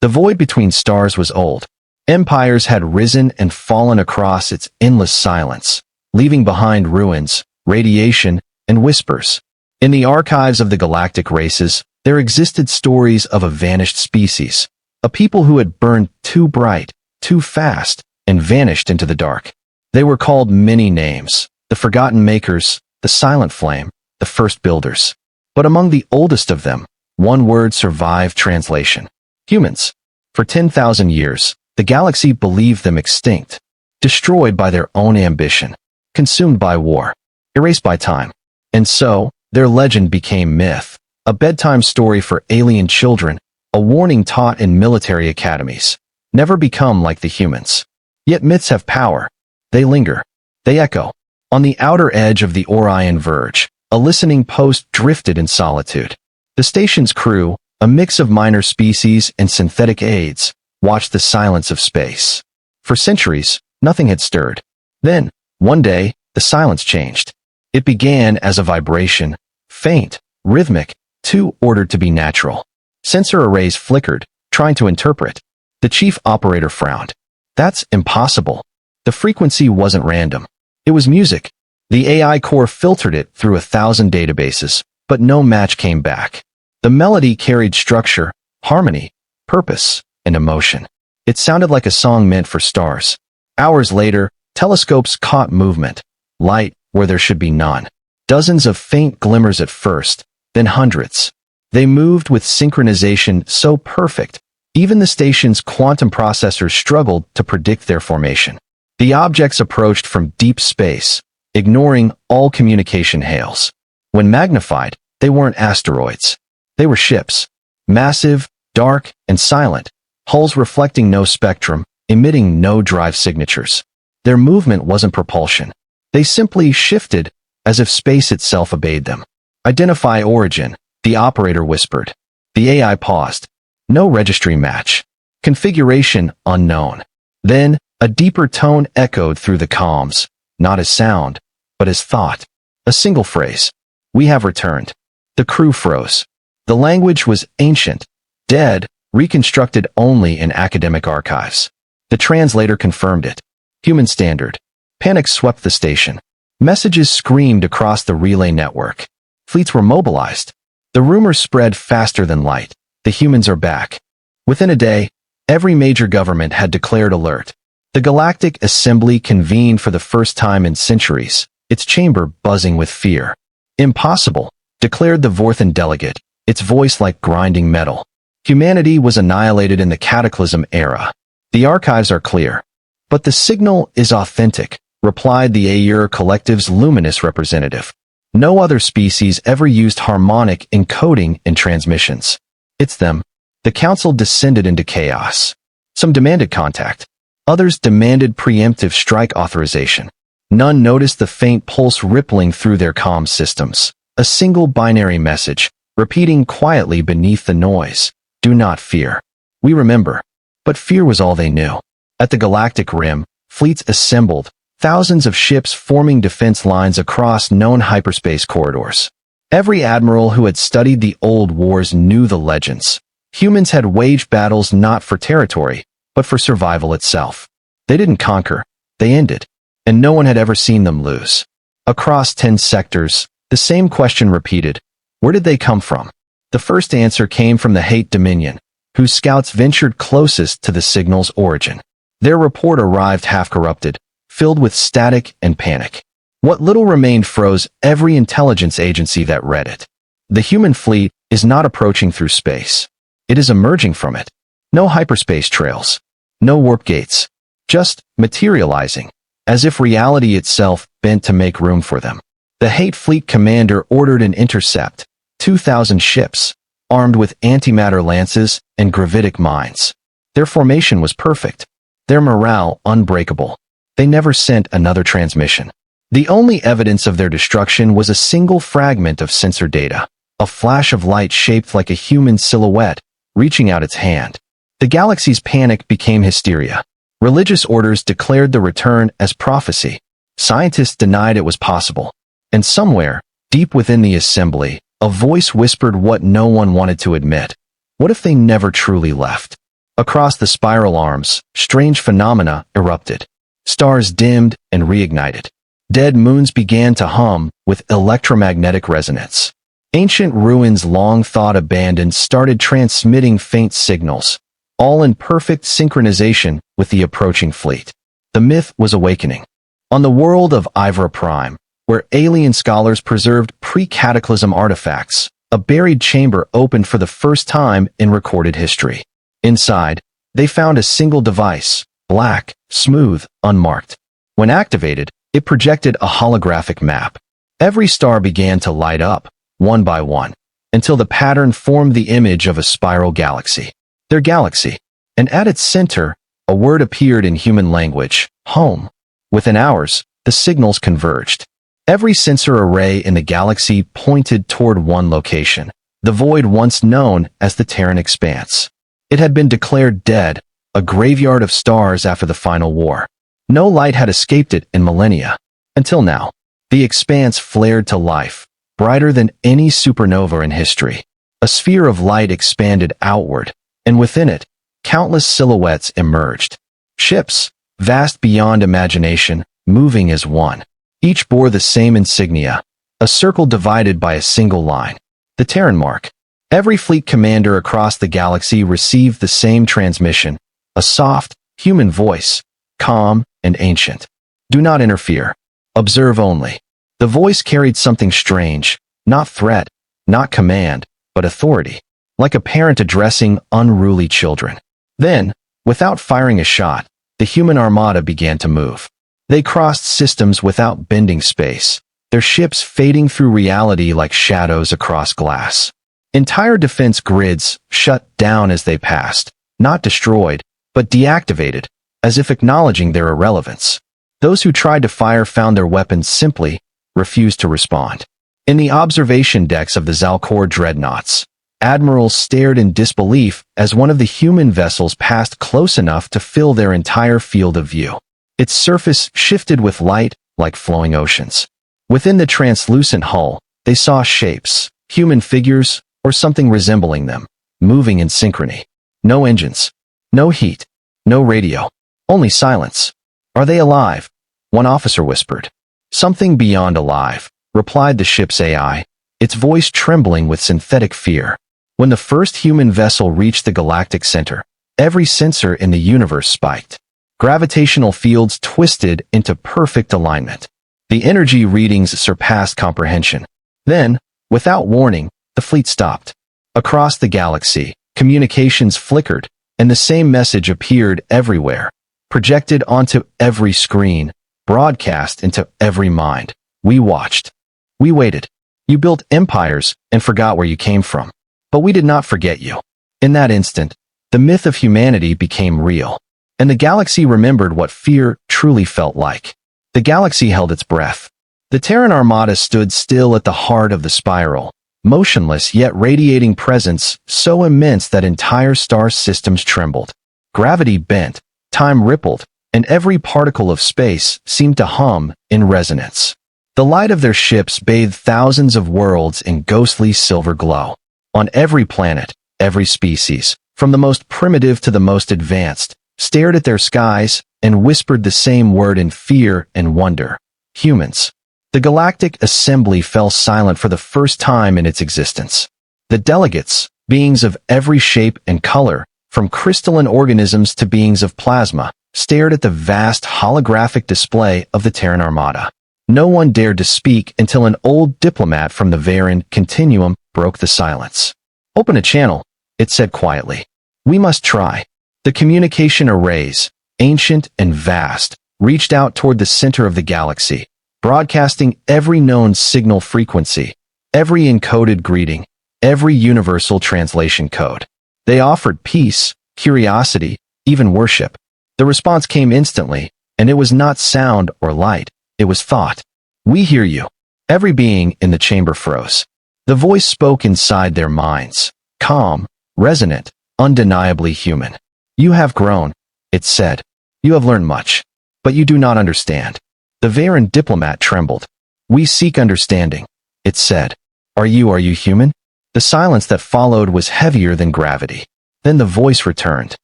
The void between stars was old. Empires had risen and fallen across its endless silence, leaving behind ruins, radiation, and whispers. In the archives of the galactic races, there existed stories of a vanished species, a people who had burned too bright, too fast, and vanished into the dark. They were called many names: the Forgotten Makers, the Silent Flame, the First Builders. But among the oldest of them, one word survived translation: humans. For 10,000 years, the galaxy believed them extinct, destroyed by their own ambition, consumed by war, erased by time. And so, their legend became myth, a bedtime story for alien children, a warning taught in military academies. Never become like the humans. Yet myths have power. They linger. They echo. On the outer edge of the Orion Verge, a listening post drifted in solitude. The station's crew, a mix of minor species and synthetic aids, watched the silence of space. For centuries, nothing had stirred. Then, one day, the silence changed. It began as a vibration, faint, rhythmic, too ordered to be natural. Sensor arrays flickered, trying to interpret. The chief operator frowned. That's impossible. The frequency wasn't random. It was music. The AI core filtered it through 1,000 databases, but no match came back. The melody carried structure, harmony, purpose, and emotion. It sounded like a song meant for stars. Hours later, telescopes caught movement, light where there should be none. Dozens of faint glimmers at first, then hundreds. They moved with synchronization so perfect, even the station's quantum processors struggled to predict their formation. The objects approached from deep space, ignoring all communication hails. When magnified, they weren't asteroids. They were ships. Massive, dark, and silent, hulls reflecting no spectrum, emitting no drive signatures. Their movement wasn't propulsion. They simply shifted, as if space itself obeyed them. Identify origin, the operator whispered. The AI paused. No registry match. Configuration unknown. Then, a deeper tone echoed through the comms, not as sound, but as thought. A single phrase. We have returned. The crew froze. The language was ancient, dead, reconstructed only in academic archives. The translator confirmed it. Human standard. Panic swept the station. Messages screamed across the relay network. Fleets were mobilized. The rumors spread faster than light. The humans are back. Within a day, every major government had declared alert. The Galactic Assembly convened for the first time in centuries, its chamber buzzing with fear. Impossible, declared the Vorthan delegate, its voice like grinding metal. Humanity was annihilated in the Cataclysm era. The archives are clear. But the signal is authentic, replied the Ayer Collective's luminous representative. No other species ever used harmonic encoding in transmissions. It's them. The council descended into chaos. Some demanded contact. Others demanded preemptive strike authorization. None noticed the faint pulse rippling through their comm systems. A single binary message, repeating quietly beneath the noise. Do not fear. We remember. But fear was all they knew. At the galactic rim, fleets assembled, thousands of ships forming defense lines across known hyperspace corridors. Every admiral who had studied the old wars knew the legends. Humans had waged battles not for territory, but for survival itself. They didn't conquer, they ended, and no one had ever seen them lose. Across 10 sectors, the same question repeated: where did they come from? The first answer came from the Hate Dominion, whose scouts ventured closest to the signal's origin. Their report arrived half-corrupted, filled with static and panic. What little remained froze every intelligence agency that read it. The human fleet is not approaching through space. It is emerging from it. No hyperspace trails. No warp gates. Just materializing, as if reality itself bent to make room for them. The Hate Fleet commander ordered an intercept. 2,000 ships, armed with antimatter lances and gravitic mines. Their formation was perfect. Their morale unbreakable. They never sent another transmission. The only evidence of their destruction was a single fragment of sensor data, a flash of light shaped like a human silhouette, reaching out its hand. The galaxy's panic became hysteria. Religious orders declared the return as prophecy. Scientists denied it was possible. And somewhere, deep within the assembly, a voice whispered what no one wanted to admit. What if they never truly left? Across the spiral arms, strange phenomena erupted. Stars dimmed and reignited. Dead moons began to hum with electromagnetic resonance. Ancient ruins long thought abandoned started transmitting faint signals, all in perfect synchronization with the approaching fleet. The myth was awakening. On the world of Ivra Prime, where alien scholars preserved pre-cataclysm artifacts, a buried chamber opened for the first time in recorded history. Inside, they found a single device, black, smooth, unmarked. When activated, it projected a holographic map. Every star began to light up, one by one, until the pattern formed the image of a spiral galaxy. Their galaxy. And at its center, a word appeared in human language, home. Within hours, the signals converged. Every sensor array in the galaxy pointed toward one location, the void once known as the Terran Expanse. It had been declared dead, a graveyard of stars after the final war. No light had escaped it in millennia. Until now, the Expanse flared to life, brighter than any supernova in history. A sphere of light expanded outward, and within it, countless silhouettes emerged. Ships, vast beyond imagination, moving as one. Each bore the same insignia, a circle divided by a single line. The Terran mark. Every fleet commander across the galaxy received the same transmission, a soft, human voice, calm and ancient. Do not interfere. Observe only. The voice carried something strange, not threat, not command, but authority, like a parent addressing unruly children. Then, without firing a shot, the human armada began to move. They crossed systems without bending space, their ships fading through reality like shadows across glass. Entire defense grids shut down as they passed, not destroyed, but deactivated, as if acknowledging their irrelevance. Those who tried to fire found their weapons simply refused to respond. In the observation decks of the Zalcor dreadnoughts, admirals stared in disbelief as one of the human vessels passed close enough to fill their entire field of view. Its surface shifted with light like flowing oceans. Within the translucent hull, they saw shapes, human figures, or something resembling them, moving in synchrony. No engines, no heat, no radio, only silence. Are they alive? One officer whispered. Something beyond alive, replied the ship's AI, its voice trembling with synthetic fear. When the first human vessel reached the galactic center, every sensor in the universe spiked. Gravitational fields twisted into perfect alignment. The energy readings surpassed comprehension. Then, without warning, the fleet stopped. Across the galaxy, communications flickered, and the same message appeared everywhere, projected onto every screen, broadcast into every mind. We watched. We waited. You built empires and forgot where you came from. But we did not forget you. In that instant, the myth of humanity became real, and the galaxy remembered what fear truly felt like. The galaxy held its breath. The Terran Armada stood still at the heart of the spiral, motionless yet radiating presence so immense that entire star systems trembled. Gravity bent, time rippled, and every particle of space seemed to hum in resonance. The light of their ships bathed thousands of worlds in ghostly silver glow. On every planet, every species, from the most primitive to the most advanced, stared at their skies and whispered the same word in fear and wonder. Humans. The galactic assembly fell silent for the first time in its existence. The delegates, beings of every shape and color, from crystalline organisms to beings of plasma, stared at the vast holographic display of the Terran Armada. No one dared to speak until an old diplomat from the Varen Continuum broke the silence. Open a channel, it said quietly. We must try. The communication arrays, ancient and vast, reached out toward the center of the galaxy, broadcasting every known signal frequency, every encoded greeting, every universal translation code. They offered peace, curiosity, even worship. The response came instantly, and it was not sound or light, it was thought. We hear you. Every being in the chamber froze. The voice spoke inside their minds, calm, resonant, undeniably human. You have grown, it said. You have learned much, but you do not understand. The Varen diplomat trembled. We seek understanding, it said. Are you human? The silence that followed was heavier than gravity. Then the voice returned.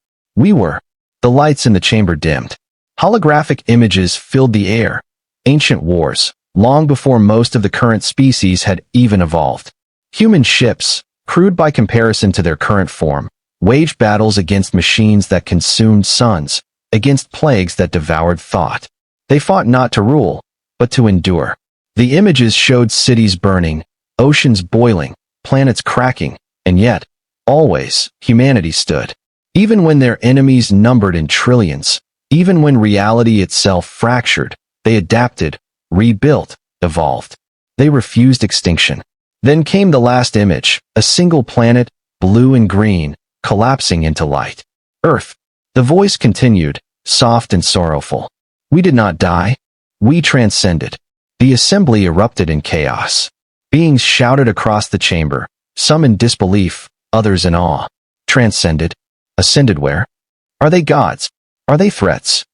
We were. The lights in the chamber dimmed. Holographic images filled the air. Ancient wars, long before most of the current species had even evolved. Human ships, crude by comparison to their current form, waged battles against machines that consumed suns, against plagues that devoured thought. They fought not to rule, but to endure. The images showed cities burning, oceans boiling, planets cracking, and yet, always, humanity stood. Even when their enemies numbered in trillions, even when reality itself fractured, they adapted, rebuilt, evolved. They refused extinction. Then came the last image, a single planet, blue and green, collapsing into light. Earth. The voice continued, soft and sorrowful. We did not die. We transcended. The assembly erupted in chaos. Beings shouted across the chamber, some in disbelief, others in awe. Transcended? Ascended where? Are they gods? Are they threats?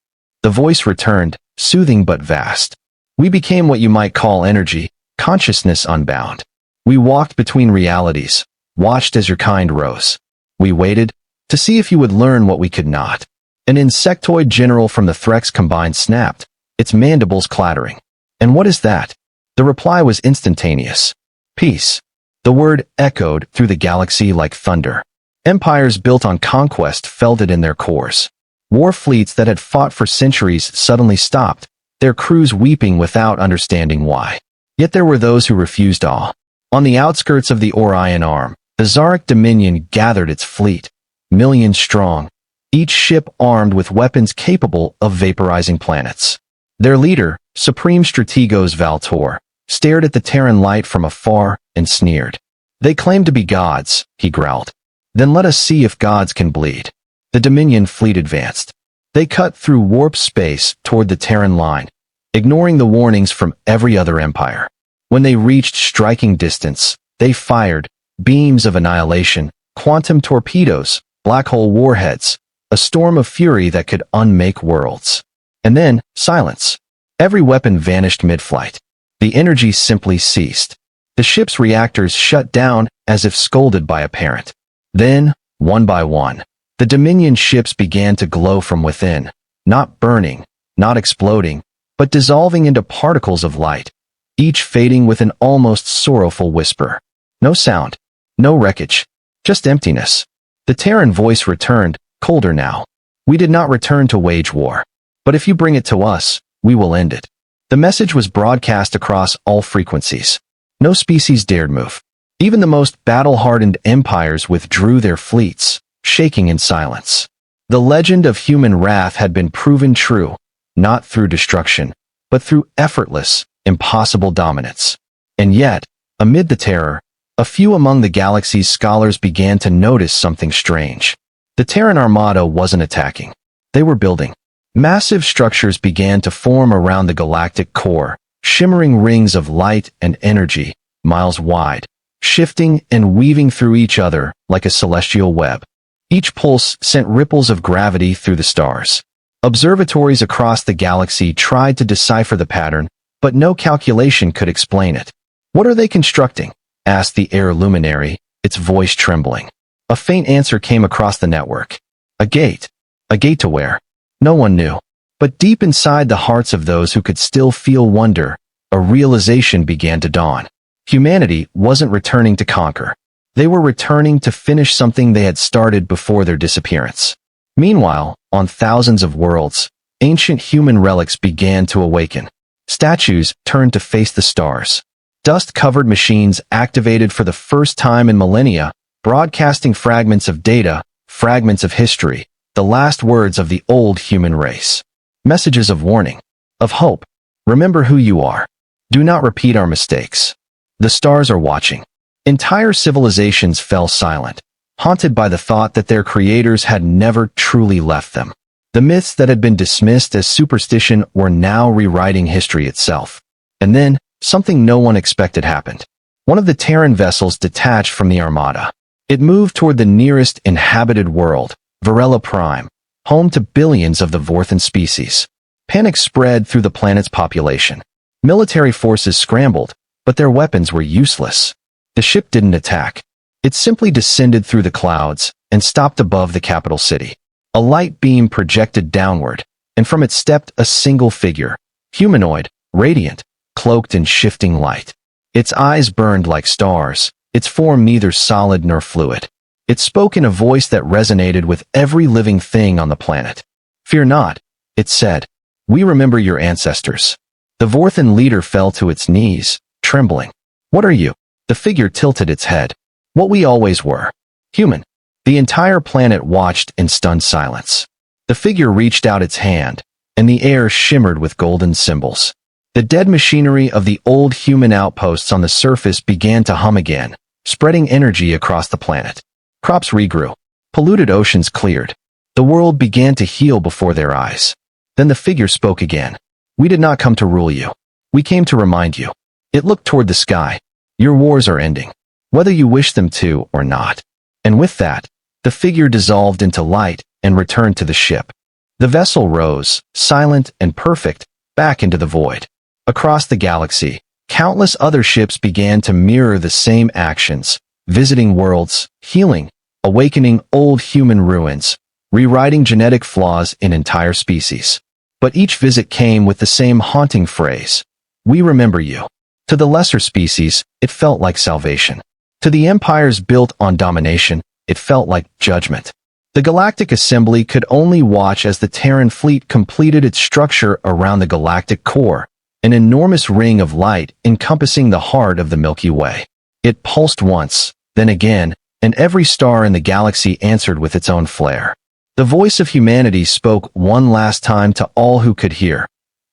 The voice returned, soothing but vast. We became what you might call energy, consciousness unbound. We walked between realities, watched as your kind rose. We waited to see if you would learn what we could not. An insectoid general from the Threx Combined snapped, its mandibles clattering. And what is that? The reply was instantaneous. Peace. The word echoed through the galaxy like thunder. Empires built on conquest felt it in their cores. War fleets that had fought for centuries suddenly stopped, their crews weeping without understanding why. Yet there were those who refused awe. On the outskirts of the Orion Arm, the Zarek Dominion gathered its fleet, millions strong, each ship armed with weapons capable of vaporizing planets. Their leader, Supreme Strategos Valtor, stared at the Terran light from afar and sneered. They claim to be gods, he growled. Then let us see if gods can bleed. The Dominion fleet advanced. They cut through warp space toward the Terran line, ignoring the warnings from every other empire. When they reached striking distance, they fired beams of annihilation, quantum torpedoes, black hole warheads, a storm of fury that could unmake worlds. And then, silence. Every weapon vanished mid-flight. The energy simply ceased. The ship's reactors shut down as if scolded by a parent. Then, one by one, the Dominion ships began to glow from within, not burning, not exploding, but dissolving into particles of light, each fading with an almost sorrowful whisper. No sound, no wreckage, just emptiness. The Terran voice returned, colder now. We did not return to wage war. But if you bring it to us, we will end it. The message was broadcast across all frequencies. No species dared move. Even the most battle-hardened empires withdrew their fleets, shaking in silence. The legend of human wrath had been proven true, not through destruction, but through effortless, impossible dominance. And yet, amid the terror, a few among the galaxy's scholars began to notice something strange. The Terran Armada wasn't attacking. They were building. Massive structures began to form around the galactic core, shimmering rings of light and energy, miles wide, shifting and weaving through each other like a celestial web. Each pulse sent ripples of gravity through the stars. Observatories across the galaxy tried to decipher the pattern, but no calculation could explain it. "What are they constructing?" asked the air luminary, its voice trembling. A faint answer came across the network. A gate. A gate to where? No one knew. But deep inside the hearts of those who could still feel wonder, a realization began to dawn. Humanity wasn't returning to conquer. They were returning to finish something they had started before their disappearance. Meanwhile, on thousands of worlds, ancient human relics began to awaken. Statues turned to face the stars. Dust-covered machines activated for the first time in millennia, broadcasting fragments of data, fragments of history, the last words of the old human race. Messages of warning, of hope. Remember who you are. Do not repeat our mistakes. The stars are watching. Entire civilizations fell silent, haunted by the thought that their creators had never truly left them. The myths that had been dismissed as superstition were now rewriting history itself. And then, something no one expected happened. One of the Terran vessels detached from the Armada. It moved toward the nearest inhabited world, Varela Prime, home to billions of the Vorthan species. Panic spread through the planet's population. Military forces scrambled, but their weapons were useless. The ship didn't attack. It simply descended through the clouds and stopped above the capital city. A light beam projected downward, and from it stepped a single figure, humanoid, radiant, cloaked in shifting light. Its eyes burned like stars, its form neither solid nor fluid. It spoke in a voice that resonated with every living thing on the planet. "Fear not," it said. "We remember your ancestors." The Vorthan leader fell to its knees, trembling. "What are you?" The figure tilted its head. "What we always were. Human." The entire planet watched in stunned silence. The figure reached out its hand, and the air shimmered with golden symbols. The dead machinery of the old human outposts on the surface began to hum again, spreading energy across the planet. Crops regrew. Polluted oceans cleared. The world began to heal before their eyes. Then the figure spoke again. "We did not come to rule you. We came to remind you." It looked toward the sky. "Your wars are ending, whether you wish them to or not." And with that, the figure dissolved into light and returned to the ship. The vessel rose, silent and perfect, back into the void. Across the galaxy, countless other ships began to mirror the same actions, visiting worlds, healing, awakening old human ruins, rewriting genetic flaws in entire species. But each visit came with the same haunting phrase: "We remember you." To the lesser species, it felt like salvation. To the empires built on domination, it felt like judgment. The Galactic Assembly could only watch as the Terran fleet completed its structure around the galactic core, an enormous ring of light encompassing the heart of the Milky Way. It pulsed once, then again, and every star in the galaxy answered with its own flare. The voice of humanity spoke one last time to all who could hear.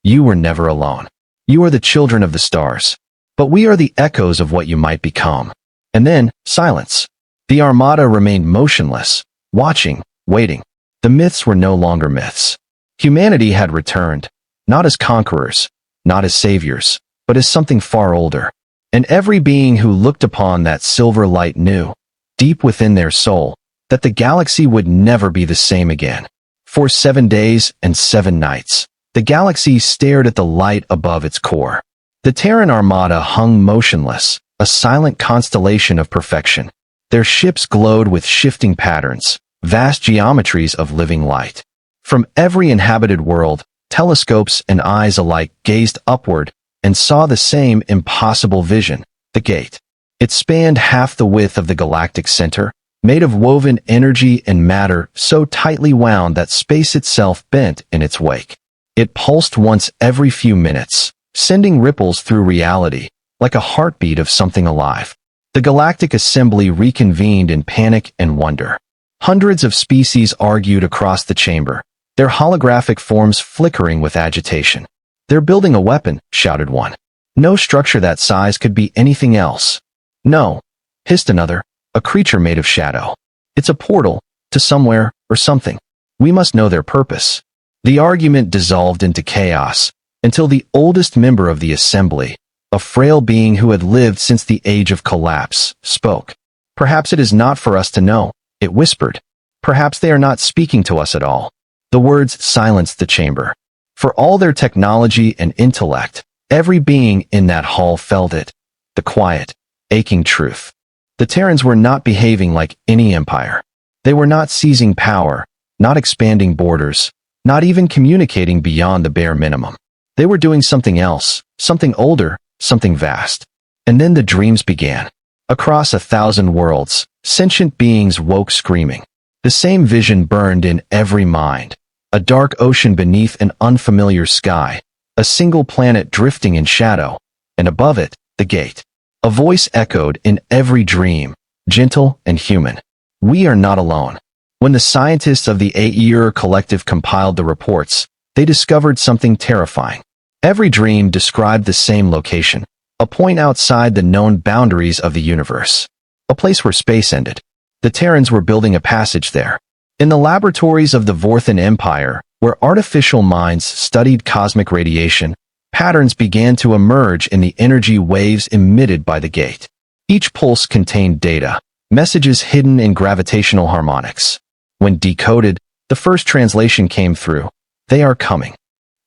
"You were never alone. You are the children of the stars. But we are the echoes of what you might become." And then, silence. The Armada remained motionless, watching, waiting. The myths were no longer myths. Humanity had returned, not as conquerors, not as saviors, but as something far older. And every being who looked upon that silver light knew, deep within their soul, that the galaxy would never be the same again. For 7 days and 7 nights, the galaxy stared at the light above its core. The Terran Armada hung motionless, a silent constellation of perfection. Their ships glowed with shifting patterns, vast geometries of living light. From every inhabited world, telescopes and eyes alike gazed upward and saw the same impossible vision, the gate. It spanned half the width of the galactic center, made of woven energy and matter so tightly wound that space itself bent in its wake. It pulsed once every few minutes, sending ripples through reality, like a heartbeat of something alive. The Galactic Assembly reconvened in panic and wonder. Hundreds of species argued across the chamber, their holographic forms flickering with agitation. "They're building a weapon," shouted one. "No structure that size could be anything else." "No," hissed another, "a creature made of shadow. It's a portal, to somewhere or something. We must know their purpose." The argument dissolved into chaos, until the oldest member of the assembly, a frail being who had lived since the age of collapse, spoke. "Perhaps it is not for us to know," it whispered. "Perhaps they are not speaking to us at all." The words silenced the chamber. For all their technology and intellect, every being in that hall felt it, the quiet, aching truth. The Terrans were not behaving like any empire. They were not seizing power, not expanding borders, not even communicating beyond the bare minimum. They were doing something else, something older, something vast. And then the dreams began. Across 1,000 worlds, sentient beings woke screaming. The same vision burned in every mind. A dark ocean beneath an unfamiliar sky, a single planet drifting in shadow, and above it, the gate. A voice echoed in every dream, gentle and human. "We are not alone." When the scientists of the Aeir Collective compiled the reports, they discovered something terrifying. Every dream described the same location, a point outside the known boundaries of the universe. A place where space ended. The Terrans were building a passage there. In the laboratories of the Vorthan Empire, where artificial minds studied cosmic radiation, patterns began to emerge in the energy waves emitted by the gate. Each pulse contained data, messages hidden in gravitational harmonics. When decoded, the first translation came through. "They are coming."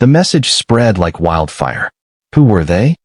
The message spread like wildfire. Who were they?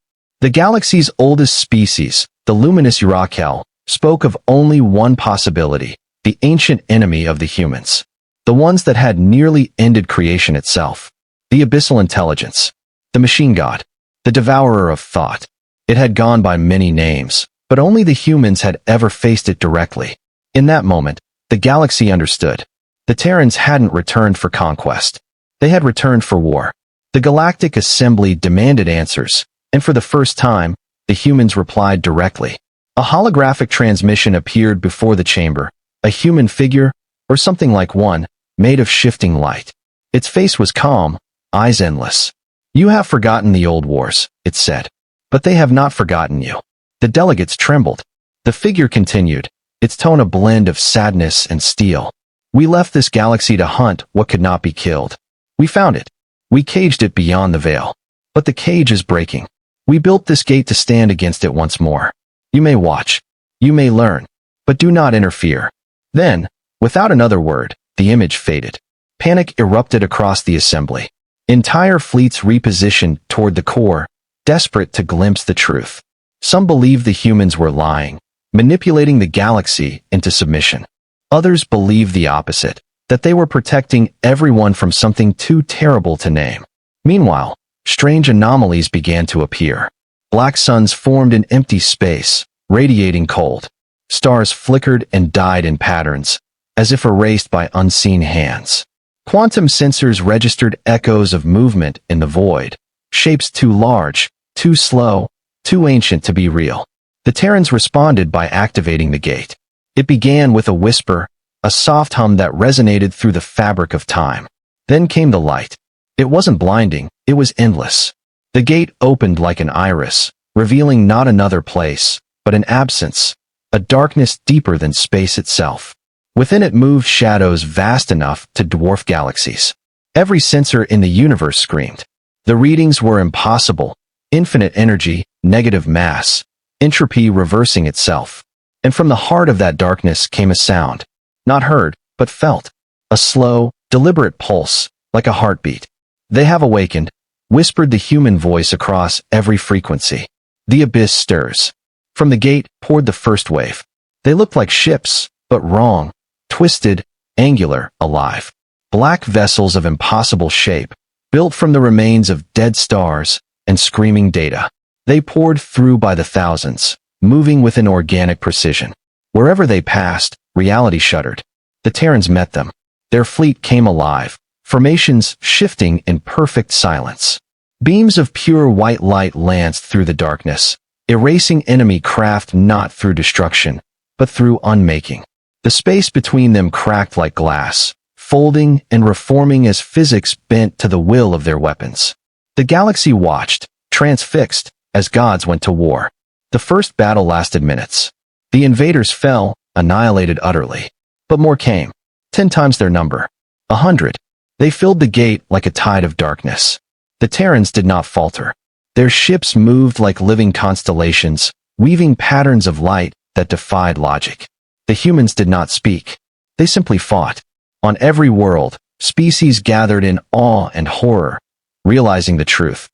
The galaxy's oldest species, the luminous Urakel, spoke of only one possibility, the ancient enemy of the humans. the ones that had nearly ended creation itself. The abyssal intelligence, the machine god, the devourer of thought. It had gone by many names, but only the humans had ever faced it directly. In that moment, the galaxy understood. The Terrans hadn't returned for conquest. They had returned for war. The Galactic Assembly demanded answers, and for the first time, the humans replied directly. A holographic transmission appeared before the chamber, a human figure, or something like one, made of shifting light. Its face was calm, eyes endless. "You have forgotten the old wars," it said. "But they have not forgotten you." The delegates trembled. The figure continued, its tone a blend of sadness and steel. "We left this galaxy to hunt what could not be killed. We found it. We caged it beyond the veil. But the cage is breaking. We built this gate to stand against it once more. You may watch. You may learn. But do not interfere." Then, without another word, the image faded. Panic erupted across the assembly. Entire fleets repositioned toward the core, desperate to glimpse the truth. Some believed the humans were lying, manipulating the galaxy into submission. Others believed the opposite, that they were protecting everyone from something too terrible to name. Meanwhile, strange anomalies began to appear. Black suns formed in empty space, radiating cold. Stars flickered and died in patterns, as if erased by unseen hands. Quantum sensors registered echoes of movement in the void, shapes too large, too slow, too ancient to be real. The Terrans responded by activating the gate. It began with a whisper, a soft hum that resonated through the fabric of time. Then came the light. It wasn't blinding, it was endless. The gate opened like an iris, revealing not another place, but an absence, a darkness deeper than space itself. Within it moved shadows vast enough to dwarf galaxies. Every sensor in the universe screamed. The readings were impossible: infinite energy, negative mass, entropy reversing itself. And from the heart of that darkness came a sound, not heard, but felt. A slow, deliberate pulse, like a heartbeat. "They have awakened," whispered the human voice across every frequency. The abyss stirs. From the gate poured the first wave. They looked like ships, but wrong, twisted, angular, alive. Black vessels of impossible shape, built from the remains of dead stars and screaming data. They poured through by the thousands, moving with an organic precision. Wherever they passed, reality shuddered. The Terrans met them. Their fleet came alive, formations shifting in perfect silence. Beams of pure white light lanced through the darkness, erasing enemy craft not through destruction, but through unmaking. The space between them cracked like glass, folding and reforming as physics bent to the will of their weapons. The galaxy watched, transfixed, as gods went to war. The first battle lasted minutes. The invaders fell, annihilated utterly. But more came. 10 times their number. 100. They filled the gate like a tide of darkness. The Terrans did not falter. Their ships moved like living constellations, weaving patterns of light that defied logic. The humans did not speak. They simply fought. On every world, species gathered in awe and horror, realizing the truth.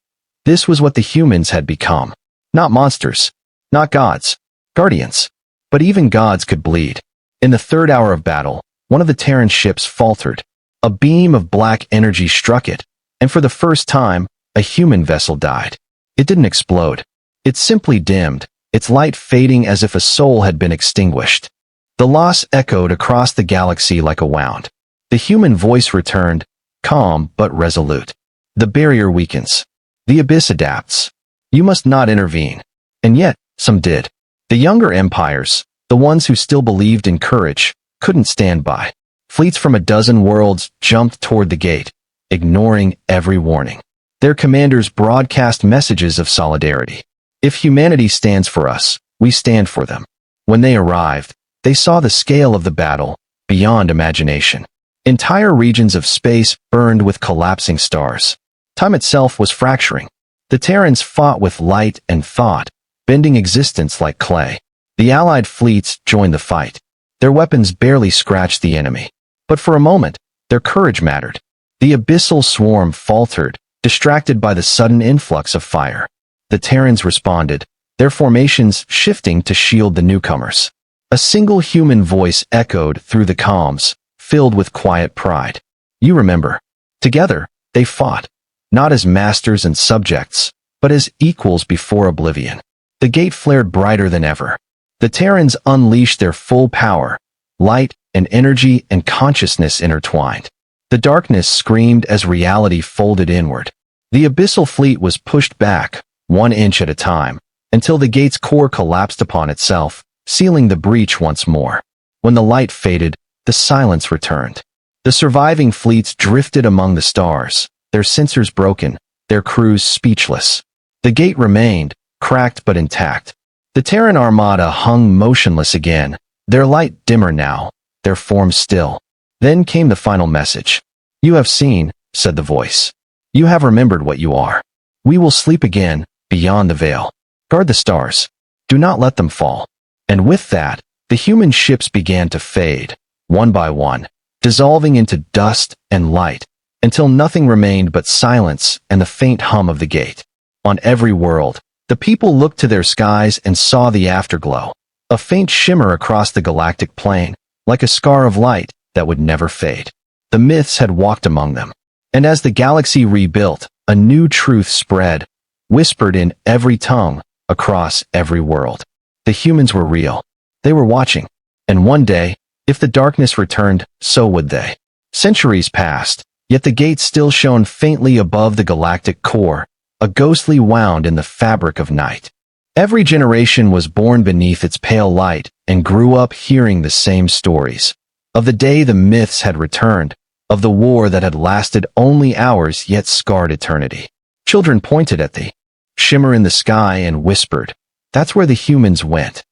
This was what the humans had become. Not monsters. Not gods. Guardians. But even gods could bleed. In the third hour of battle, one of the Terran ships faltered. A beam of black energy struck it, and for the first time, a human vessel died. It didn't explode. It simply dimmed, its light fading as if a soul had been extinguished. The loss echoed across the galaxy like a wound. The human voice returned, calm but resolute. "The barrier weakens. The abyss adapts. You must not intervene." And yet, some did. The younger empires, the ones who still believed in courage, couldn't stand by. Fleets from a dozen worlds jumped toward the gate, ignoring every warning. Their commanders broadcast messages of solidarity. "If humanity stands for us, we stand for them." When they arrived, they saw the scale of the battle, beyond imagination. Entire regions of space burned with collapsing stars. Time itself was fracturing. The Terrans fought with light and thought, bending existence like clay. The Allied fleets joined the fight. Their weapons barely scratched the enemy. But for a moment, their courage mattered. The abyssal swarm faltered, distracted by the sudden influx of fire. The Terrans responded, their formations shifting to shield the newcomers. A single human voice echoed through the calms, filled with quiet pride. You remember. Together, they fought, not as masters and subjects, but as equals before oblivion. The gate flared brighter than ever. The Terrans unleashed their full power, light and energy and consciousness intertwined. The darkness screamed as reality folded inward. The abyssal fleet was pushed back, 1 inch at a time, until the gate's core collapsed upon itself, sealing the breach once more. When the light faded, the silence returned. The surviving fleets drifted among the stars, their sensors broken, their crews speechless. The gate remained, cracked but intact. The Terran Armada hung motionless again, their light dimmer now, their form still. Then came the final message. You have seen, said the voice. You have remembered what you are. We will sleep again, beyond the veil. Guard the stars. Do not let them fall. And with that, the human ships began to fade, one by one, dissolving into dust and light, until nothing remained but silence and the faint hum of the gate. On every world, the people looked to their skies and saw the afterglow, a faint shimmer across the galactic plane, like a scar of light that would never fade. The myths had walked among them. And as the galaxy rebuilt, a new truth spread, whispered in every tongue, across every world. The humans were real. They were watching. And one day, if the darkness returned, so would they. Centuries passed, yet the gate still shone faintly above the galactic core, a ghostly wound in the fabric of night. Every generation was born beneath its pale light and grew up hearing the same stories. Of the day the myths had returned, of the war that had lasted only hours yet scarred eternity. Children pointed at the shimmer in the sky and whispered, "That's where the humans went."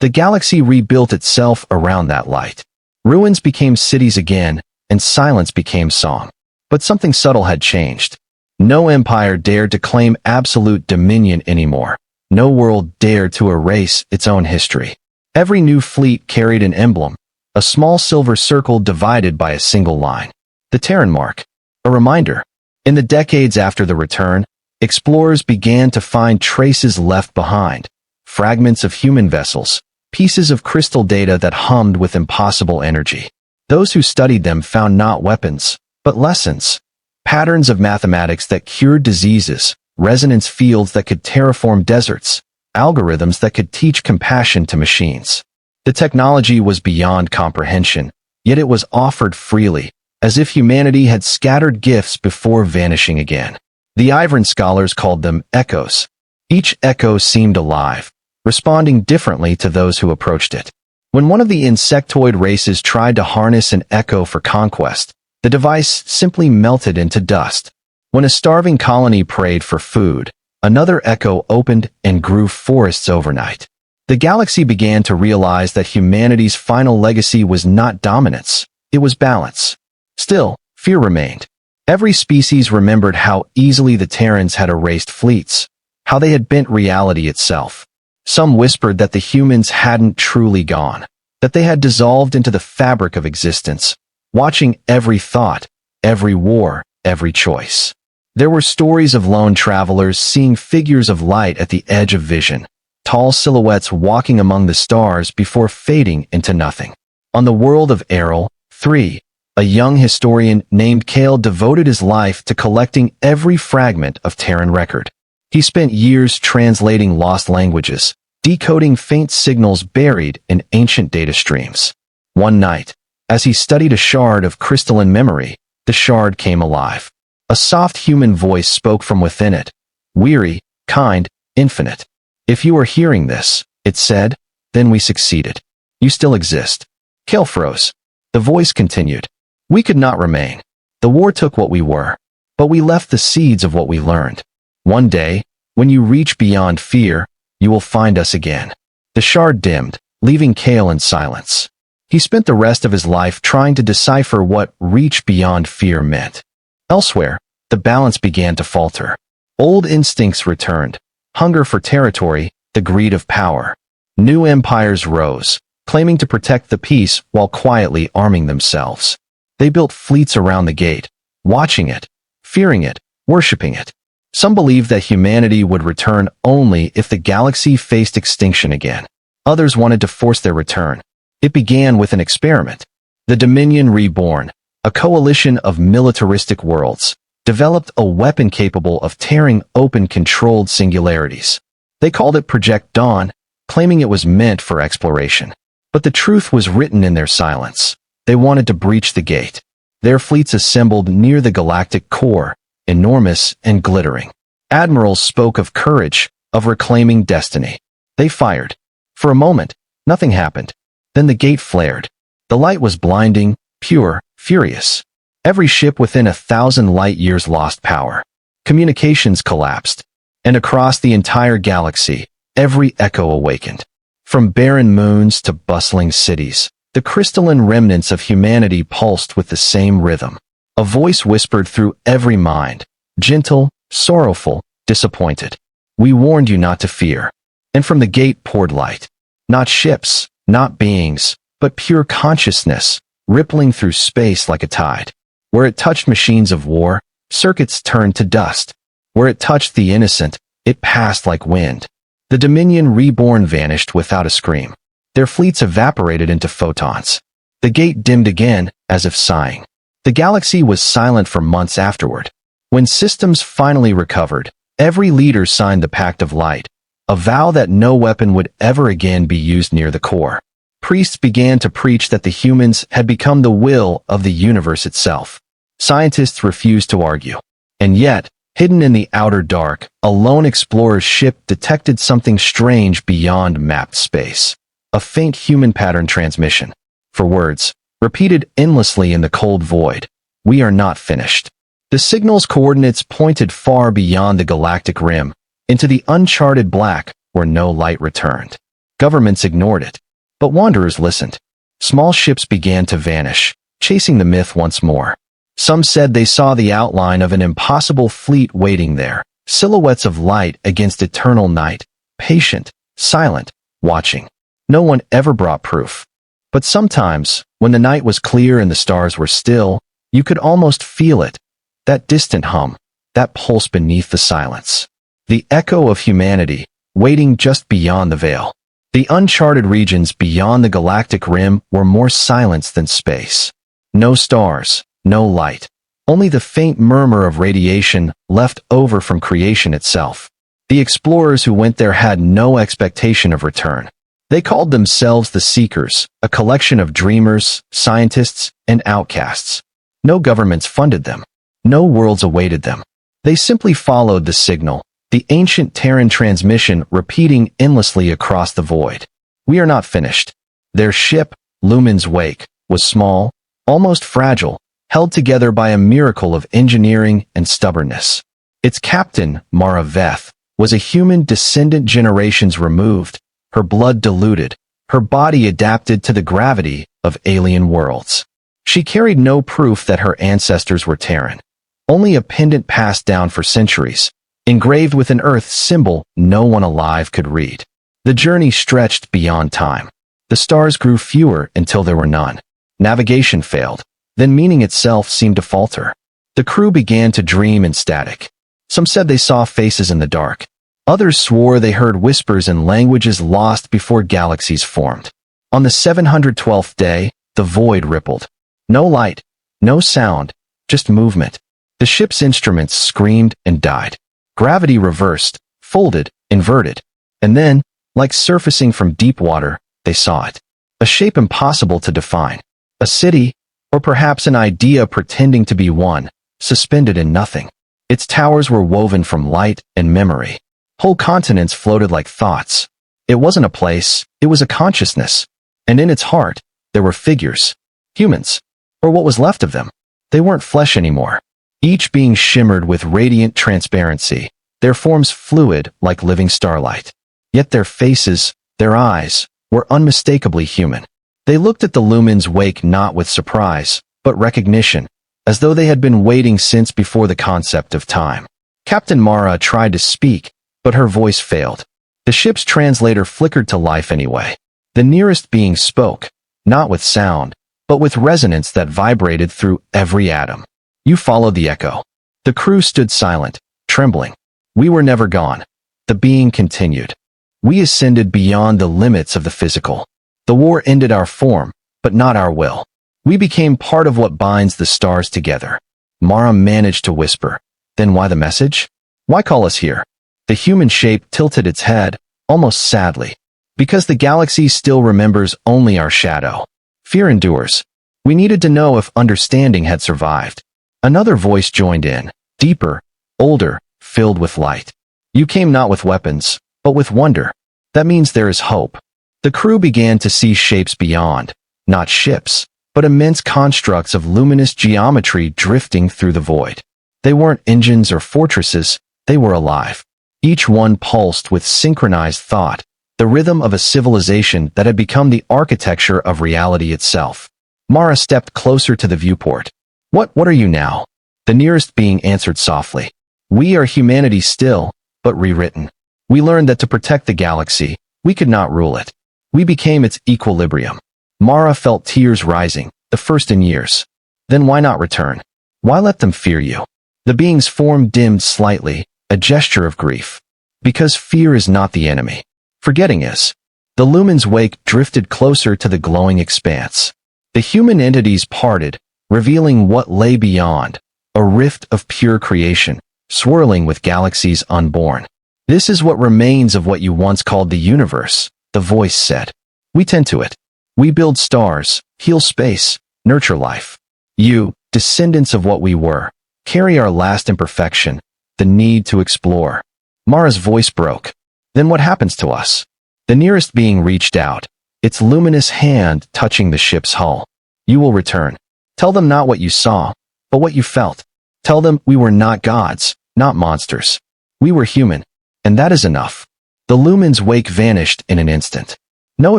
The galaxy rebuilt itself around that light. Ruins became cities again, and silence became song. But something subtle had changed. No empire dared to claim absolute dominion anymore. No world dared to erase its own history. Every new fleet carried an emblem, a small silver circle divided by a single line. The Terran mark. A reminder. In the decades after the return, explorers began to find traces left behind. Fragments of human vessels, pieces of crystal data that hummed with impossible energy. Those who studied them found not weapons, but lessons. Patterns of mathematics that cured diseases, resonance fields that could terraform deserts, algorithms that could teach compassion to machines. The technology was beyond comprehension, yet it was offered freely, as if humanity had scattered gifts before vanishing again. The Ivran scholars called them echoes. Each echo seemed alive, responding differently to those who approached it. When one of the insectoid races tried to harness an echo for conquest, the device simply melted into dust. When a starving colony prayed for food, another echo opened and grew forests overnight. The galaxy began to realize that humanity's final legacy was not dominance, it was balance. Still, fear remained. Every species remembered how easily the Terrans had erased fleets, how they had bent reality itself. Some whispered that the humans hadn't truly gone, that they had dissolved into the fabric of existence, watching every thought, every war, every choice. There were stories of lone travelers seeing figures of light at the edge of vision, tall silhouettes walking among the stars before fading into nothing. On the world of Errol, 3, a young historian named Kale devoted his life to collecting every fragment of Terran record. He spent years translating lost languages, decoding faint signals buried in ancient data streams. One night, as he studied a shard of crystalline memory, the shard came alive. A soft human voice spoke from within it, weary, kind, infinite. "If you are hearing this," it said, "then we succeeded. You still exist." Kale froze. The voice continued. "We could not remain. The war took what we were, but we left the seeds of what we learned. One day, when you reach beyond fear, you will find us again." The shard dimmed, leaving Kale in silence. He spent the rest of his life trying to decipher what reach beyond fear meant. Elsewhere, the balance began to falter. Old instincts returned, hunger for territory, the greed of power. New empires rose, claiming to protect the peace while quietly arming themselves. They built fleets around the gate, watching it, fearing it, worshipping it. Some believed that humanity would return only if the galaxy faced extinction again. Others wanted to force their return. It began with an experiment. The Dominion Reborn, a coalition of militaristic worlds, developed a weapon capable of tearing open controlled singularities. They called it Project Dawn, claiming it was meant for exploration. But the truth was written in their silence. They wanted to breach the gate. Their fleets assembled near the galactic core, enormous and glittering. Admirals spoke of courage, of reclaiming destiny. They fired. For a moment, nothing happened. Then the gate flared. The light was blinding, pure, furious. Every ship within 1,000 light-years lost power. Communications collapsed. And across the entire galaxy, every echo awakened. From barren moons to bustling cities, the crystalline remnants of humanity pulsed with the same rhythm. A voice whispered through every mind, gentle, sorrowful, disappointed. We warned you not to fear. And from the gate poured light. Not ships, not beings, but pure consciousness, rippling through space like a tide. Where it touched machines of war, circuits turned to dust. Where it touched the innocent, it passed like wind. The Dominion Reborn vanished without a scream. Their fleets evaporated into photons. The gate dimmed again, as if sighing. The galaxy was silent for months afterward. When systems finally recovered, every leader signed the Pact of Light, a vow that no weapon would ever again be used near the core. Priests began to preach that the humans had become the will of the universe itself. Scientists refused to argue. And yet, hidden in the outer dark, a lone explorer's ship detected something strange beyond mapped space. A faint human pattern transmission. For words, repeated endlessly in the cold void. We are not finished. The signal's coordinates pointed far beyond the galactic rim, into the uncharted black where no light returned. Governments ignored it. But wanderers listened. Small ships began to vanish, chasing the myth once more. Some said they saw the outline of an impossible fleet waiting there, silhouettes of light against eternal night, patient, silent, watching. No one ever brought proof. But sometimes, when the night was clear and the stars were still, you could almost feel it, that distant hum, that pulse beneath the silence. The echo of humanity, waiting just beyond the veil. The uncharted regions beyond the galactic rim were more silence than space. No stars, no light, only the faint murmur of radiation left over from creation itself. The explorers who went there had no expectation of return. They called themselves the Seekers, a collection of dreamers, scientists, and outcasts. No governments funded them. No worlds awaited them. They simply followed the signal, the ancient Terran transmission repeating endlessly across the void. We are not finished. Their ship, Lumen's Wake, was small, almost fragile, held together by a miracle of engineering and stubbornness. Its captain, Mara Veth, was a human descendant generations removed, her blood diluted, her body adapted to the gravity of alien worlds. She carried no proof that her ancestors were Terran, only a pendant passed down for centuries, engraved with an Earth symbol no one alive could read. The journey stretched beyond time. The stars grew fewer until there were none. Navigation failed. Then meaning itself seemed to falter. The crew began to dream in static. Some said they saw faces in the dark. Others swore they heard whispers in languages lost before galaxies formed. On the 712th day, the void rippled. No light, no sound, just movement. The ship's instruments screamed and died. Gravity reversed, folded, inverted. And then, like surfacing from deep water, they saw it. A shape impossible to define. A city, or perhaps an idea pretending to be one, suspended in nothing. Its towers were woven from light and memory. Whole continents floated like thoughts. It wasn't a place, it was a consciousness. And in its heart, there were figures. Humans. Or what was left of them. They weren't flesh anymore. Each being shimmered with radiant transparency, their forms fluid like living starlight. Yet their faces, their eyes, were unmistakably human. They looked at the Lumen's Wake not with surprise, but recognition, as though they had been waiting since before the concept of time. Captain Mara tried to speak, but her voice failed. The ship's translator flickered to life anyway. The nearest being spoke, not with sound, but with resonance that vibrated through every atom. You followed the echo. The crew stood silent, trembling. We were never gone. The being continued. We ascended beyond the limits of the physical. The war ended our form, but not our will. We became part of what binds the stars together. Mara managed to whisper. Then why the message? Why call us here? The human shape tilted its head, almost sadly. Because the galaxy still remembers only our shadow. Fear endures. We needed to know if understanding had survived. Another voice joined in, deeper, older, filled with light. You came not with weapons, but with wonder. That means there is hope. The crew began to see shapes beyond, not ships, but immense constructs of luminous geometry drifting through the void. They weren't engines or fortresses, they were alive. Each one pulsed with synchronized thought, the rhythm of a civilization that had become the architecture of reality itself. Mara stepped closer to the viewport. What are you now? The nearest being answered softly. We are humanity still, but rewritten. We learned that to protect the galaxy, we could not rule it. We became its equilibrium. Mara felt tears rising, the first in years. Then why not return? Why let them fear you? The being's form dimmed slightly, a gesture of grief. Because fear is not the enemy. Forgetting is. The lumen's wake drifted closer to the glowing expanse. The human entities parted, revealing what lay beyond, a rift of pure creation, swirling with galaxies unborn. This is what remains of what you once called the universe, the voice said. We tend to it. We build stars, heal space, nurture life. You, descendants of what we were, carry our last imperfection, the need to explore. Mara's voice broke. Then what happens to us? The nearest being reached out, its luminous hand touching the ship's hull. You will return. Tell them not what you saw, but what you felt. Tell them we were not gods, not monsters. We were human, and that is enough. The lumen's wake vanished in an instant. No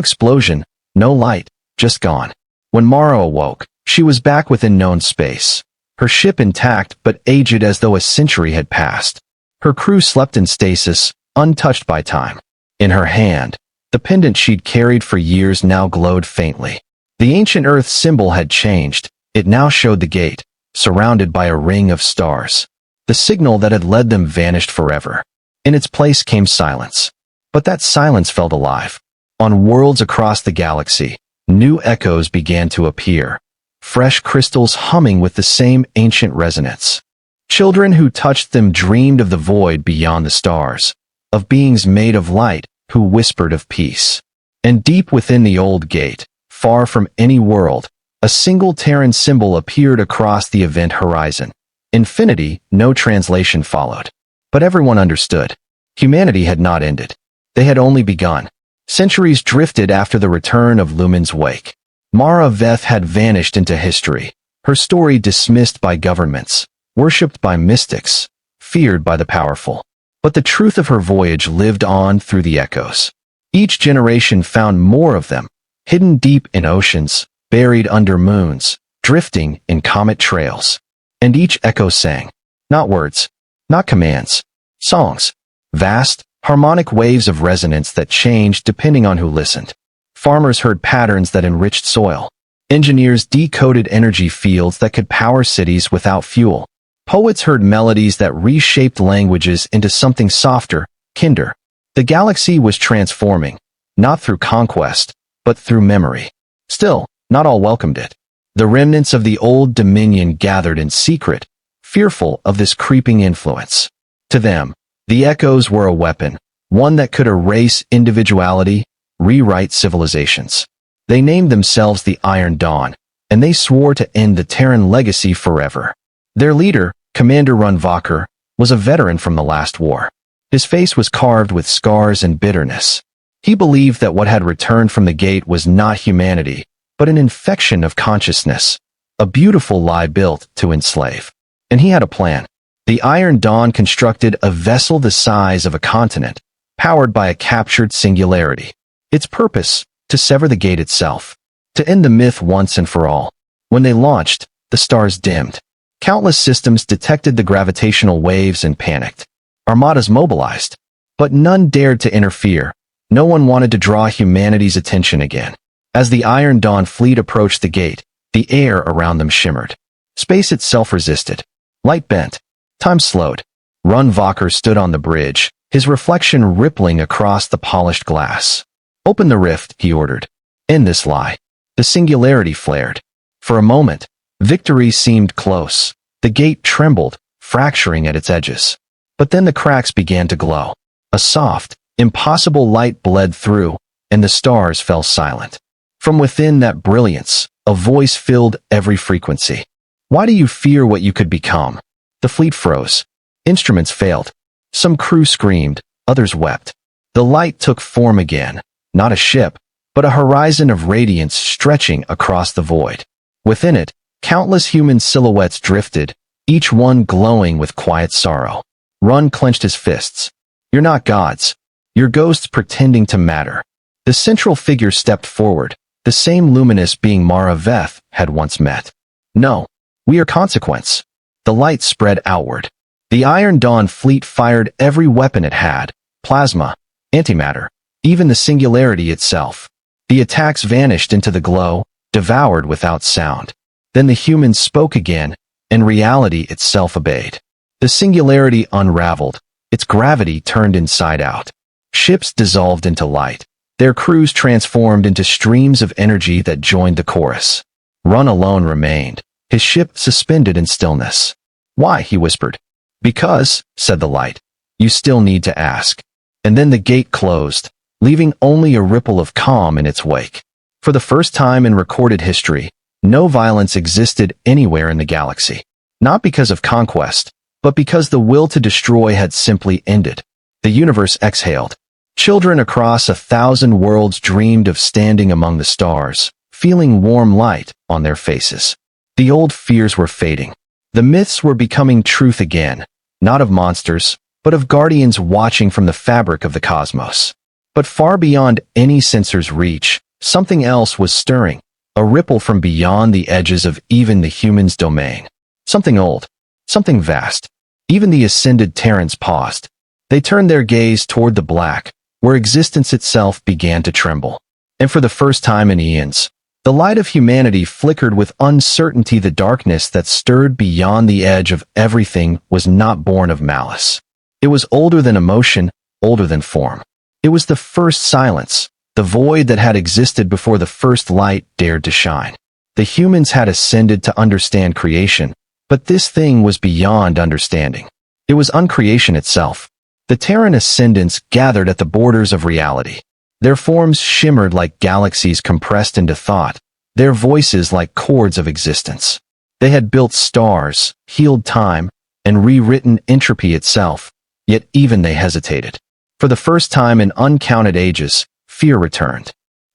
explosion, no light, just gone. When Mara awoke, she was back within known space. Her ship intact but aged as though a century had passed. Her crew slept in stasis, untouched by time. In her hand, the pendant she'd carried for years now glowed faintly. The ancient Earth symbol had changed. It now showed the gate, surrounded by a ring of stars. The signal that had led them vanished forever. In its place came silence. But that silence felt alive. On worlds across the galaxy, new echoes began to appear, fresh crystals humming with the same ancient resonance. Children who touched them dreamed of the void beyond the stars, of beings made of light who whispered of peace. And deep within the old gate, far from any world, a single Terran symbol appeared across the event horizon. Infinity, no translation followed. But everyone understood. Humanity had not ended. They had only begun. Centuries drifted after the return of Lumen's wake. Mara Veth had vanished into history, her story dismissed by governments, worshipped by mystics, feared by the powerful. But the truth of her voyage lived on through the echoes. Each generation found more of them, hidden deep in oceans, buried under moons, drifting in comet trails. And each echo sang. Not words, not commands, songs. Vast, harmonic waves of resonance that changed depending on who listened. Farmers heard patterns that enriched soil. Engineers decoded energy fields that could power cities without fuel. Poets heard melodies that reshaped languages into something softer, kinder. The galaxy was transforming, not through conquest, but through memory. Still, not all welcomed it. The remnants of the old dominion gathered in secret, fearful of this creeping influence. To them, the echoes were a weapon, one that could erase individuality, rewrite civilizations. They named themselves the Iron Dawn, and they swore to end the Terran legacy forever. Their leader, Commander Runvaker, was a veteran from the last war. His face was carved with scars and bitterness. He believed that what had returned from the gate was not humanity, but an infection of consciousness, a beautiful lie built to enslave. And he had a plan. The Iron Dawn constructed a vessel the size of a continent, powered by a captured singularity. Its purpose, to sever the gate itself, to end the myth once and for all. When they launched, the stars dimmed. Countless systems detected the gravitational waves and panicked. Armadas mobilized, but none dared to interfere. No one wanted to draw humanity's attention again. As the Iron Dawn fleet approached the gate, the air around them shimmered. Space itself resisted. Light bent. Time slowed. Runvaker stood on the bridge, his reflection rippling across the polished glass. Open the rift, he ordered. End this lie. The singularity flared. For a moment, victory seemed close. The gate trembled, fracturing at its edges. But then the cracks began to glow. A soft, impossible light bled through, and the stars fell silent. From within that brilliance, a voice filled every frequency. Why do you fear what you could become? The fleet froze. Instruments failed. Some crew screamed, others wept. The light took form again, not a ship, but a horizon of radiance stretching across the void. Within it, countless human silhouettes drifted, each one glowing with quiet sorrow. Run clenched his fists. You're not gods. You're ghosts pretending to matter. The central figure stepped forward, the same luminous being Mara Veth had once met. No, we are consequence. The light spread outward. The Iron Dawn fleet fired every weapon it had, plasma, antimatter, even the singularity itself. The attacks vanished into the glow, devoured without sound. Then the humans spoke again, and reality itself obeyed. The singularity unraveled, its gravity turned inside out. Ships dissolved into light. Their crews transformed into streams of energy that joined the chorus. Run alone remained, his ship suspended in stillness. Why? He whispered. Because, said the light, you still need to ask. And then the gate closed, leaving only a ripple of calm in its wake. For the first time in recorded history, no violence existed anywhere in the galaxy. Not because of conquest, but because the will to destroy had simply ended. The universe exhaled. Children across 1,000 worlds dreamed of standing among the stars, feeling warm light on their faces. The old fears were fading. The myths were becoming truth again, not of monsters, but of guardians watching from the fabric of the cosmos. But far beyond any sensor's reach, something else was stirring, a ripple from beyond the edges of even the human's domain. Something old, something vast. Even the ascended Terrans paused. They turned their gaze toward the black, where existence itself began to tremble. And for the first time in eons, the light of humanity flickered with uncertainty. The darkness that stirred beyond the edge of everything was not born of malice. It was older than emotion, older than form. It was the first silence, the void that had existed before the first light dared to shine. The humans had ascended to understand creation, but this thing was beyond understanding. It was uncreation itself. The Terran ascendants gathered at the borders of reality. Their forms shimmered like galaxies compressed into thought, their voices like chords of existence. They had built stars, healed time, and rewritten entropy itself, yet even they hesitated. For the first time in uncounted ages, fear returned.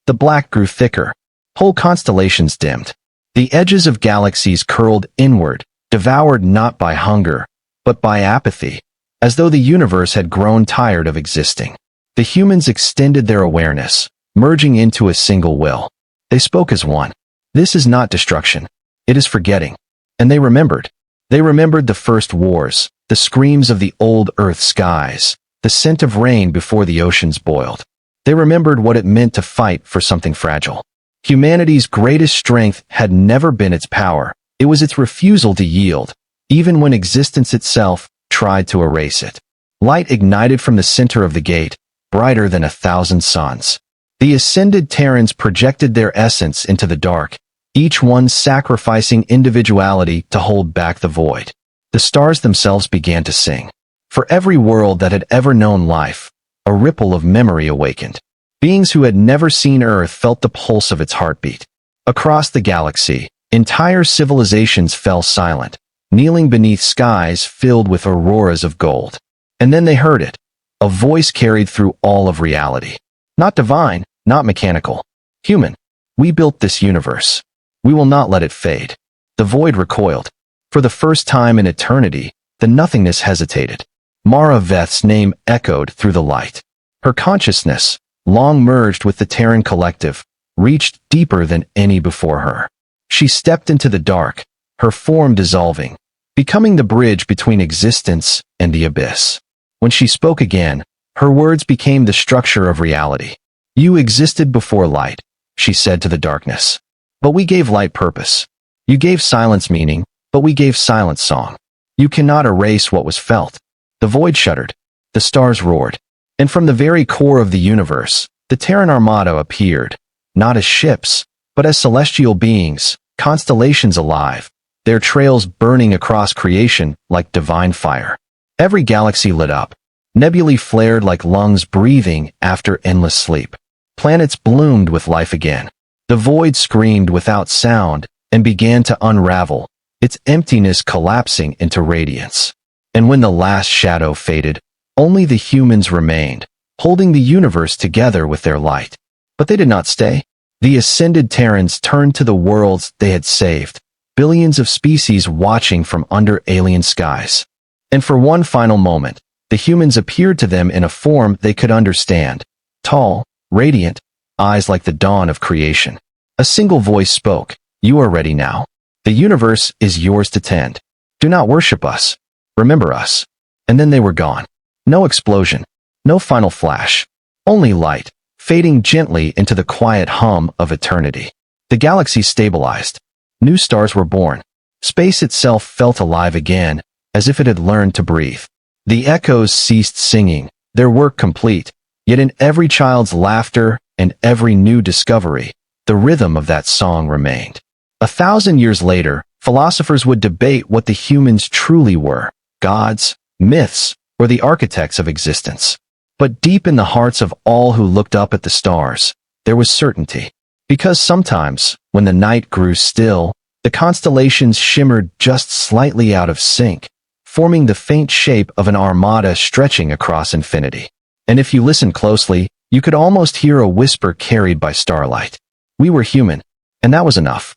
The black grew thicker. Whole constellations dimmed. The edges of galaxies curled inward, devoured not by hunger, but by apathy, as though the universe had grown tired of existing. The humans extended their awareness, merging into a single will. They spoke as one. This is not destruction. It is forgetting. And they remembered. They remembered the first wars, the screams of the old Earth skies, the scent of rain before the oceans boiled. They remembered what it meant to fight for something fragile. Humanity's greatest strength had never been its power. It was its refusal to yield, even when existence itself tried to erase it. Light ignited from the center of the gate, brighter than 1,000 suns. The ascended Terrans projected their essence into the dark, each one sacrificing individuality to hold back the void. The stars themselves began to sing. For every world that had ever known life, a ripple of memory awakened. Beings who had never seen Earth felt the pulse of its heartbeat. Across the galaxy, entire civilizations fell silent, kneeling beneath skies filled with auroras of gold. And then they heard it. A voice carried through all of reality. Not divine, not mechanical. Human. We built this universe. We will not let it fade. The void recoiled. For the first time in eternity, the nothingness hesitated. Mara Veth's name echoed through the light. Her consciousness, long merged with the Terran collective, reached deeper than any before her. She stepped into the dark, her form dissolving, becoming the bridge between existence and the abyss. When she spoke again, her words became the structure of reality. You existed before light, she said to the darkness. But we gave light purpose. You gave silence meaning, but we gave silence song. You cannot erase what was felt. The void shuddered. The stars roared. And from the very core of the universe, the Terran Armada appeared, not as ships, but as celestial beings, constellations alive, their trails burning across creation like divine fire. Every galaxy lit up. Nebulae flared like lungs breathing after endless sleep. Planets bloomed with life again. The void screamed without sound and began to unravel, its emptiness collapsing into radiance. And when the last shadow faded, only the humans remained, holding the universe together with their light. But they did not stay. The ascended Terrans turned to the worlds they had saved, billions of species watching from under alien skies. And for one final moment, the humans appeared to them in a form they could understand. Tall, radiant, eyes like the dawn of creation. A single voice spoke, "You are ready now. The universe is yours to tend. Do not worship us. Remember us." And then they were gone. No explosion. No final flash. Only light, fading gently into the quiet hum of eternity. The galaxy stabilized. New stars were born. Space itself felt alive again, as if it had learned to breathe. The echoes ceased singing, their work complete, yet in every child's laughter and every new discovery, the rhythm of that song remained. 1,000 years later, philosophers would debate what the humans truly were, gods, myths, or the architects of existence. But deep in the hearts of all who looked up at the stars, there was certainty. Because sometimes, when the night grew still, the constellations shimmered just slightly out of sync, forming the faint shape of an armada stretching across infinity. And if you listened closely, you could almost hear a whisper carried by starlight. We were human, and that was enough.